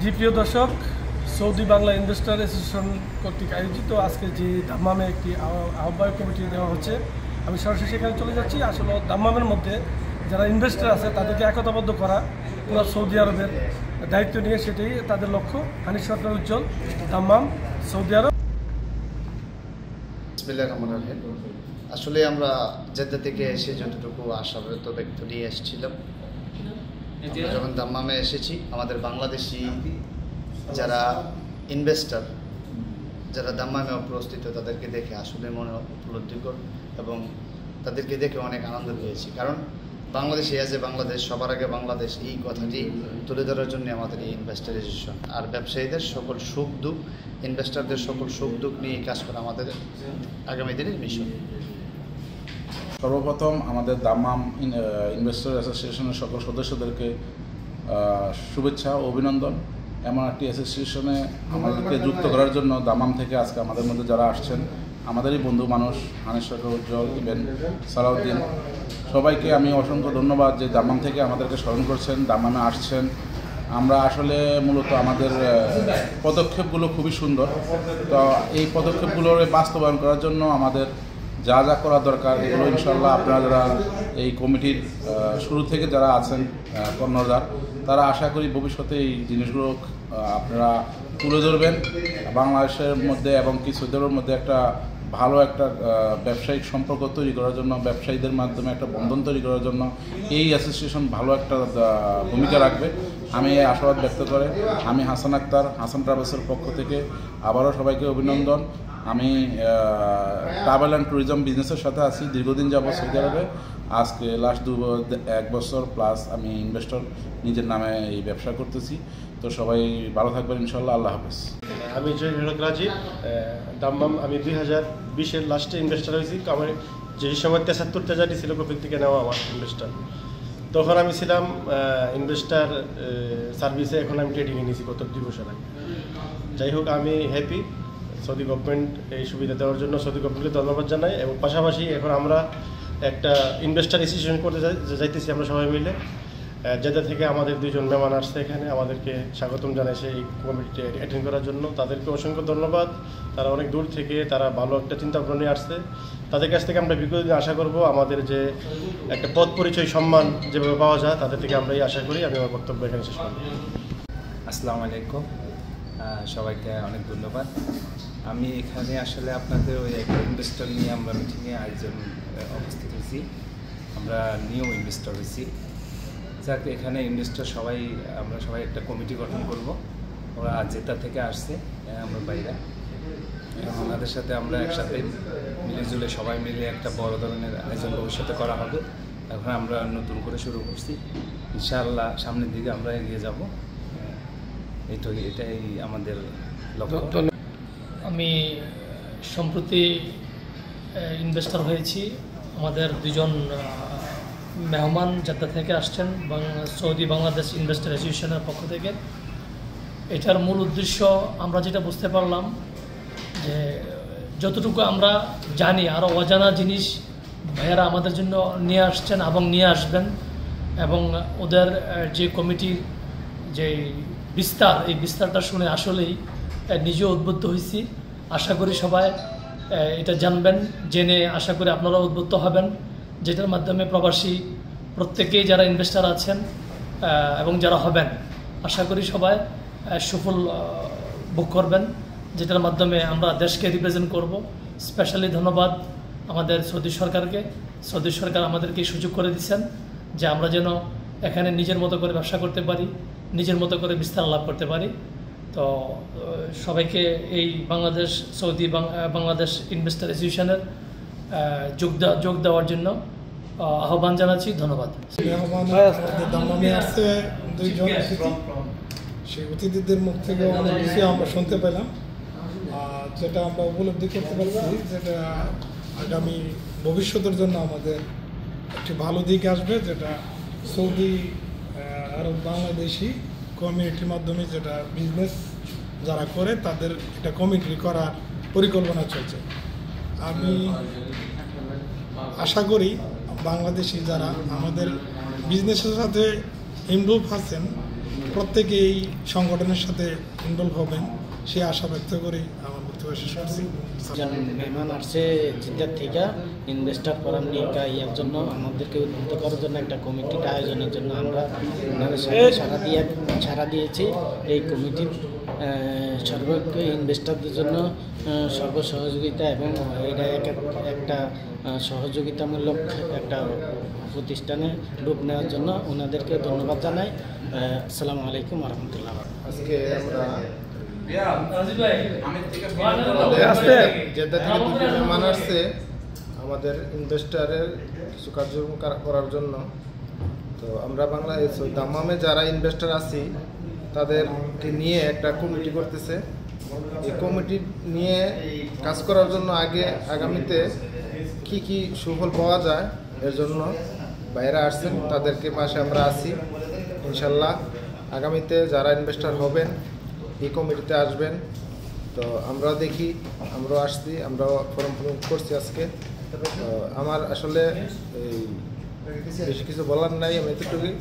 জি প্রিয় দর্শক, Saudi Bangla investor association কর্তৃক আয়োজিত আজকে যে দাম্মামে একটি আহ্বায়ক কমিটি দেওয়া হচ্ছে, আমি সরাসরি সেখানে চলে যাচ্ছি। আসলে দাম্মামের মধ্যে যারা ইনভেস্টর আছে তাদেরকে একতাবদ্ধ করা পুরো সৌদি আরবের দায়িত্ব নিয়ে, সেটাই তাদের লক্ষ্য। হানিফ সরকার উজ্জ্বল, দাম্মাম, সৌদি আরব। বিসমিল্লাহির রহমানির রহিম। আসলে আমরা জেদ্দা থেকে এসে যতটুকু আশাব্যক্ত ব্যক্ত নিয়ে এসেছিলাম, আমরা যখন দাম্মামে এসেছি, আমাদের বাংলাদেশি যারা ইনভেস্টর যারা দাম্মামে উপস্থিত, তাদেরকে দেখে আসলে মনে উপলব্ধিকর এবং তাদেরকে দেখে অনেক আনন্দ পেয়েছি। কারণ বাংলাদেশ এজ এ বাংলাদেশ, সবার আগে বাংলাদেশ, এই কথাটি তুলে ধরার জন্য আমাদের এই ইনভেস্টর অ্যাসোসিয়েশন। আর ব্যবসায়ীদের সকল সুখ দুঃখ, ইনভেস্টরদের সকল সুখ দুঃখ নিয়ে কাজ করা আমাদের আগামী দিনের মিশন। সর্বপ্রথম আমাদের দাম্মাম ইনভেস্টর অ্যাসোসিয়েশনের সকল সদস্যদেরকে শুভেচ্ছা ও অভিনন্দন। এমন একটি অ্যাসোসিয়েশনে আমাদেরকে যুক্ত করার জন্য দাম্মাম থেকে আজকে আমাদের মধ্যে যারা আসছেন, আমাদেরই বন্ধু মানুষ, হানিফ সরকার উজ্জ্বল, ইভেন সালাউদ্দিন, সবাইকে আমি অসংখ্য ধন্যবাদ যে দাম্মাম থেকে আমাদেরকে স্মরণ করছেন, দাম্মামে আসছেন। আমরা আসলে মূলত আমাদের পদক্ষেপগুলো খুবই সুন্দর। তো এই পদক্ষেপগুলোর বাস্তবায়ন করার জন্য আমাদের যা যা করা দরকার, এগুলো ইনশাল্লাহ আপনারা যারা এই কমিটির শুরু থেকে যারা আছেন কর্ণধার, তারা আশা করি ভবিষ্যতে এই জিনিসগুলো আপনারা তুলে ধরবেন। বাংলাদেশের মধ্যে এবং কি সৌদি আরবের মধ্যে একটা ভালো একটা ব্যবসায়িক সম্পর্ক তৈরি করার জন্য, ব্যবসায়ীদের মাধ্যমে একটা বন্ধন তৈরি করার জন্য এই অ্যাসোসিয়েশন ভালো একটা ভূমিকা রাখবে। আমি এই আশাবাদ ব্যক্ত করে আমি হাসান আক্তার, হাসান ট্রাভেলসের পক্ষ থেকে আবারও সবাইকে অভিনন্দন। আমি ট্রাভেল অ্যান্ড ট্যুরিজম বিজনেসের সাথে আছি দীর্ঘদিন যাবৎ সৌদি আরবে। আজকে লাস্ট 1 বছর প্লাস আমি ইনভেস্টর নিজের নামে এই ব্যবসা করতেছি। তো সবাই ভালো থাকবেন ইনশাল্লাহ। আল্লাহ হাফেজ। আমি জয়নুল রাজীব, দাম্মাম। আমি 2020-এর লাস্টে ইনভেস্টর হয়েছি। আমার যে সময় 73 তেজাটি ছিল কফিক থেকে নেওয়া আমার ইনভেস্টার, তখন আমি ছিলাম ইনভেস্টার সার্ভিসে। এখন আমি ট্রেডিংয়ে নিয়েছি গত 2 বছর আগে। যাই হোক, আমি হ্যাপি সৌদি গভর্নমেন্ট এই সুবিধা দেওয়ার জন্য সৌদি গভর্নমেন্টকে ধন্যবাদ জানাই। এবং পাশাপাশি এখন আমরা একটা ইনভেস্টার অ্যাসোসিয়েশন করতে যাইতেছি আমরা সবাই মিলে। জেদ্দা থেকে আমাদের 2 জন মেহমান আসছে এখানে, আমাদেরকে স্বাগতম জানাইছে এই কমিটিতে অ্যাটেন্ড করার জন্য। তাদেরকে অসংখ্য ধন্যবাদ। তারা অনেক দূর থেকে তারা ভালো একটা চিন্তা ভাবনা নিয়ে আসছে। তাদের কাছ থেকে আমরা বিগত দিনে আশা করব আমাদের যে একটা পদ পরিচয়, সম্মান যেভাবে পাওয়া যায়, তাদের থেকে আমরা এই আশা করি। আমি আমার বক্তব্য এখানে শেষ করব। আসসালামু আলাইকুম, সবাইকে অনেক ধন্যবাদ। আমি এখানে আসলে আপনাদের ওই একটা ইনভেস্টর নিয়ে আমরা মিটিংয়ে আয়োজন উপস্থিত হয়েছি। আমরা নিউ ইনভেস্টর হয়েছি। যাক, এখানে ইনভেস্টর সবাই আমরা সবাই একটা কমিটি গঠন করব। ওরা জেদ্দা থেকে আসছে, আমরা বাইরে। ওনাদের সাথে আমরা একসাথে মিলেজুলে সবাই মিলে একটা বড় ধরনের আয়োজন ভবিষ্যতে করা হবে। এখন আমরা নতুন করে শুরু করছি, ইনশাআল্লাহ সামনের দিকে আমরা এগিয়ে যাব। এটাই আমাদের লক্ষ্য। আমি সম্প্রতি ইনভেস্টর হয়েছি। আমাদের 2 জন মেহমান জেদ্দা থেকে আসছেন সৌদি বাংলাদেশ ইনভেস্টর অ্যাসোসিয়েশনের পক্ষ থেকে। এটার মূল উদ্দেশ্য আমরা যেটা বুঝতে পারলাম যে যতটুকু আমরা জানি, আরও অজানা জিনিস ভাইয়েরা আমাদের জন্য নিয়ে আসছেন এবং নিয়ে আসবেন। এবং ওদের যে কমিটির যে বিস্তার, এই বিস্তারটা শুনে আসলেই নিজেও উদ্বুদ্ধ হয়েছি। আশা করি সবাই এটা জানবেন, জেনে আশা করি আপনারা উদ্বুদ্ধ হবেন, যেটার মাধ্যমে প্রবাসী প্রত্যেকেই যারা ইনভেস্টার আছেন এবং যারা হবেন, আশা করি সবাই সুফল ভোগ করবেন, যেটার মাধ্যমে আমরা দেশকে রিপ্রেজেন্ট করব। স্পেশালি ধন্যবাদ আমাদের সৌদি সরকারকে। সৌদি সরকার আমাদেরকে সুযোগ করে দিচ্ছেন যে আমরা যেন এখানে নিজের মতো করে ব্যবসা করতে পারি, নিজের মতো করে বিস্তার লাভ করতে পারি। তো সবাইকে এই সৌদি বাংলাদেশ ইনভেস্টর অ্যাসোসিয়েশনের যোগ দেওয়ার জন্য আহ্বান জানাচ্ছি। ধন্যবাদ। দাম্মামে আসছে 2 জন অতিথি। সেই অতিথিদের মুখ থেকে অনেক কিছু আমরা শুনতে পেলাম, যেটা আমরা উপলব্ধি করতে পারছি, যেটা আগামী ভবিষ্যতের জন্য আমাদের একটি ভালো দিক আসবে, যেটা সৌদি আরব বাংলাদেশি কমিউনিটির মাধ্যমে যেটা বিজনেস যারা করে তাদের একটা কমিটি করার পরিকল্পনা চলছে। আমি আশা করি বাংলাদেশি যারা আমাদের বিজনেসের সাথে ইনভলভ আছেন, প্রত্যেকেই সংগঠনের সাথে ইনভলভ হবেন সে আশা ব্যক্ত করেই আমার বক্তব্য শেষ করছি। মেহমান আসছে জিদ্দার থেকে ইনভেস্টার ফোরাম নিয়ে ইয়ার জন্য আমাদেরকে উদ্বুদ্ধ করার জন্য একটা কমিটির আয়োজনের জন্য আমরা ওনাদের সাথে সাড়া দিয়েছি। এই কমিটির ইনভেস্টারদের জন্য সহযোগিতা এবং এটা একটা সহযোগিতামূলক একটা প্রতিষ্ঠানে রূপ নেওয়ার জন্য ওনাদেরকে ধন্যবাদ জানাই। আসসালামু আলাইকুম রহমতুল্লাহ। আজকে আমরা জেদ্দা থেকে দুটো মেহমান আসছে আমাদের ইনভেস্টারের কিছু কার্যক্রম করার জন্য। তো আমরা বাংলাদেশ দাম্মামে যারা ইনভেস্টার আছি তাদেরকে নিয়ে একটা কমিটি করতেছে। এই কমিটি নিয়ে কাজ করার জন্য আগামীতে কি কি সুফল পাওয়া যায় এর জন্য বাইরে আসছেন, তাদেরকে পাশে আমরা আছি। ইনশাল্লাহ আগামীতে যারা ইনভেস্টার হবেন এই কমিটিতে আসবেন। তো আমরা দেখি, আমরাও আসছি, আমরাও ফর্ম করছি আজকে। তো আমার আসলে এই বেশি কিছু বলার নাই, আমি এতটুকুই।